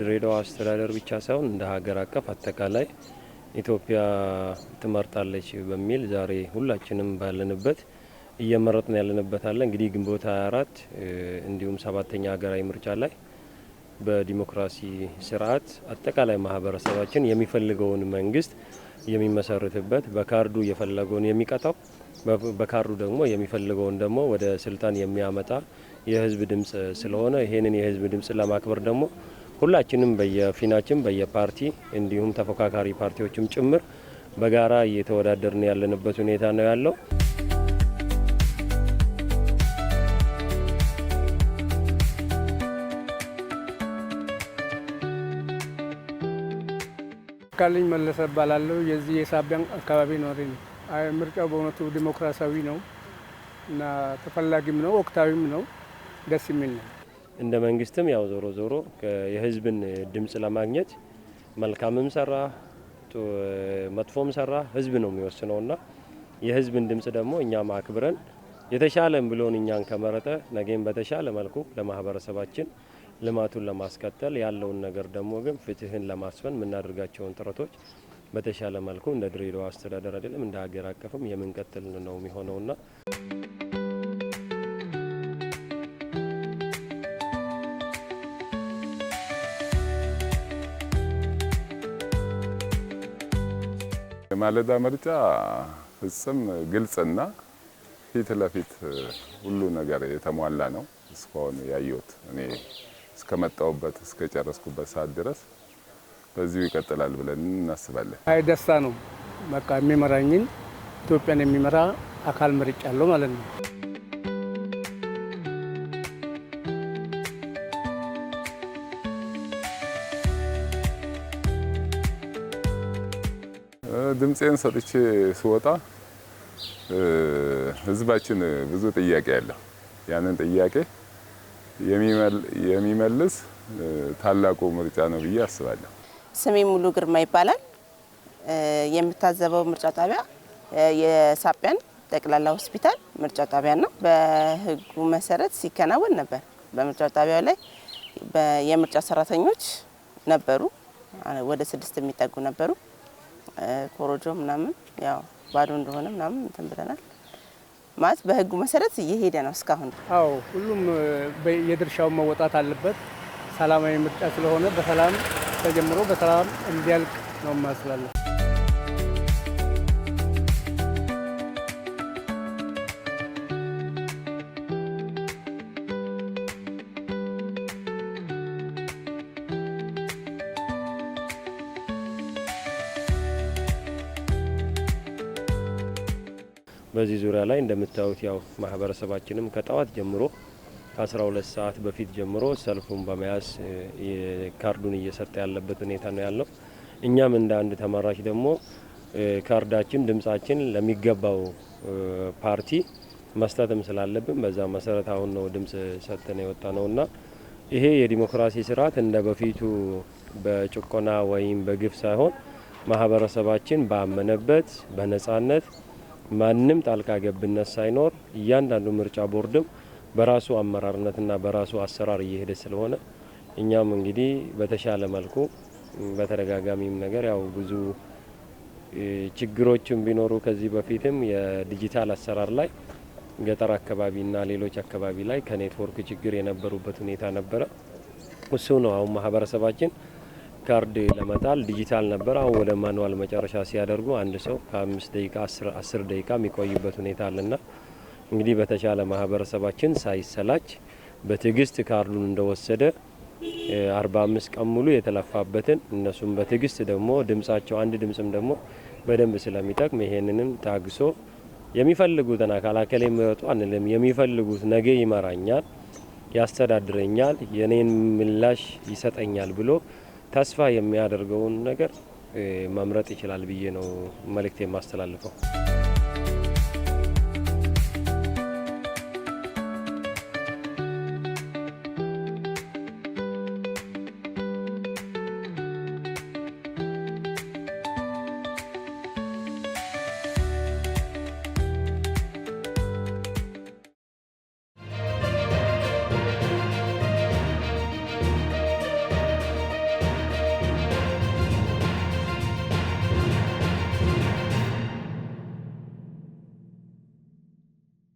ድሬዳዋ አስተዳደር ብቻ ሳይሆን እንደ ሀገር አቀፍ አጠቃላይ ኢትዮጵያ ትመርጣለች በሚል ዛሬ ሁላችንም ባለንበት እየመረጥን ያለንበት አለ። እንግዲህ ግንቦት 24 እንዲሁም 7ኛ ሀገራዊ ምርጫ ላይ በዲሞክራሲ ስርዓት አጠቃላይ ማህበረሰባችን የሚፈልገውን መንግስት የሚመሰርትበት በካርዱ የፈለገውን የሚቀጣው በካርዱ ደግሞ የሚፈልገውን ደግሞ ወደ ስልጣን የሚያመጣ የህዝብ ድምጽ ስለሆነ ይሄንን የህዝብ ድምጽ ለማክበር ደግሞ ሁላችንም በየፊናችን በየፓርቲ እንዲሁም ተፎካካሪ ፓርቲዎችም ጭምር በጋራ እየተወዳደርን ያለንበት ሁኔታ ነው ያለው። ካለኝ መለሰ ባላለው የዚህ የሳቢያን አካባቢ ነዋሪ ነኝ። ምርጫው በእውነቱ ዲሞክራሲያዊ ነው እና ተፈላጊም ነው፣ ወቅታዊም ነው፣ ደስ የሚል ነው። እንደ መንግስትም ያው ዞሮ ዞሮ የህዝብን ድምጽ ለማግኘት መልካምም ሰራ መጥፎም ሰራ ህዝብ ነው የሚወስነውና የህዝብን ድምጽ ደግሞ እኛም አክብረን የተሻለም ብሎን እኛን ከመረጠ ነገም በተሻለ መልኩ ለማህበረሰባችን ልማቱን ለማስቀጠል ያለውን ነገር ደግሞ ግን ፍትህን ለማስፈን የምናደርጋቸውን ጥረቶች በተሻለ መልኩ እንደ ድሬዳዋ አስተዳደር አይደለም እንደ ሀገር አቀፍም የምንቀጥል ነው የሚሆነውና የማለዳ ምርጫ ፍጹም ግልጽና ፊት ለፊት ሁሉ ነገር የተሟላ ነው። እስካሁን ያየሁት እኔ እስከመጣሁበት እስከጨረስኩበት ሰዓት ድረስ በዚሁ ይቀጥላል ብለን እናስባለን። ደስታ ነው። በቃ የሚመራኝን ኢትዮጵያን የሚመራ አካል መርጫለሁ ማለት ነው። ድምጼን ሰጥቼ ስወጣ ህዝባችን ብዙ ጥያቄ አለው። ያንን ጥያቄ የሚመልስ ታላቁ ምርጫ ነው ብዬ አስባለሁ። ስሜ ሙሉ ግርማ ይባላል። የምታዘበው ምርጫ ጣቢያ የሳቢያን ጠቅላላ ሆስፒታል ምርጫ ጣቢያ ነው። በህጉ መሰረት ሲከናወን ነበር። በምርጫ ጣቢያው ላይ የምርጫ ሰራተኞች ነበሩ። ወደ 6 የሚጠጉ ነበሩ። ኮሮጆ ምናምን ያው ባዶ እንደሆነ ምናምን እንትን ብለናል። ማለት በህጉ መሰረት እየሄደ ነው እስካሁን። አዎ ሁሉም የድርሻውን መወጣት አለበት። ሰላማዊ ምርጫ ስለሆነ በሰላም ተጀምሮ በሰላም እንዲያልቅ ነው ማስላለ። በዚህ ዙሪያ ላይ እንደምታዩት ያው ማህበረሰባችንም ከጠዋት ጀምሮ ከ12 ሰዓት በፊት ጀምሮ ሰልፉን በመያዝ ካርዱን እየሰጠ ያለበት ሁኔታ ነው ያለው። እኛም እንደ አንድ ተመራጭ ደግሞ ካርዳችን ድምጻችን ለሚገባው ፓርቲ መስጠትም ስላለብን በዛ መሰረት አሁን ነው ድምጽ ሰጥተን የወጣ ነውና ይሄ የዲሞክራሲ ስርዓት እንደ በፊቱ በጭቆና ወይም በግፍ ሳይሆን ማህበረሰባችን ባመነበት በነጻነት ማንም ጣልቃ ገብነት ሳይኖር እያንዳንዱ ምርጫ ቦርድም በራሱ አመራርነትና በራሱ አሰራር እየሄደ ስለሆነ እኛም እንግዲህ በተሻለ መልኩ በተደጋጋሚም ነገር ያው ብዙ ችግሮችም ቢኖሩ ከዚህ በፊትም የዲጂታል አሰራር ላይ ገጠር አካባቢና ሌሎች አካባቢ ላይ ከኔትወርክ ችግር የነበሩበት ሁኔታ ነበረ። እሱ ነው አሁን ማህበረሰባችን ካርድ ለመጣል ዲጂታል ነበር። አሁን ወደ ማኑዋል መጨረሻ ሲያደርጉ አንድ ሰው ከ5 ደቂቃ 10 ደቂቃ የሚቆይበት ሁኔታ አለና እንግዲህ በተሻለ ማህበረሰባችን ሳይሰላች በትዕግስት ካርዱን እንደወሰደ 45 ቀን ሙሉ የተለፋበትን እነሱም በትዕግስት ደግሞ ድምጻቸው አንድ ድምጽም ደግሞ በደንብ ስለሚጠቅም ይሄንንም ታግሶ የሚፈልጉትን አካላከለ የሚወጡ አንልም የሚፈልጉት ነገ ይመራኛል፣ ያስተዳድረኛል፣ የኔን ምላሽ ይሰጠኛል ብሎ ተስፋ የሚያደርገውን ነገር መምረጥ ይችላል ብዬ ነው መልእክት የማስተላልፈው።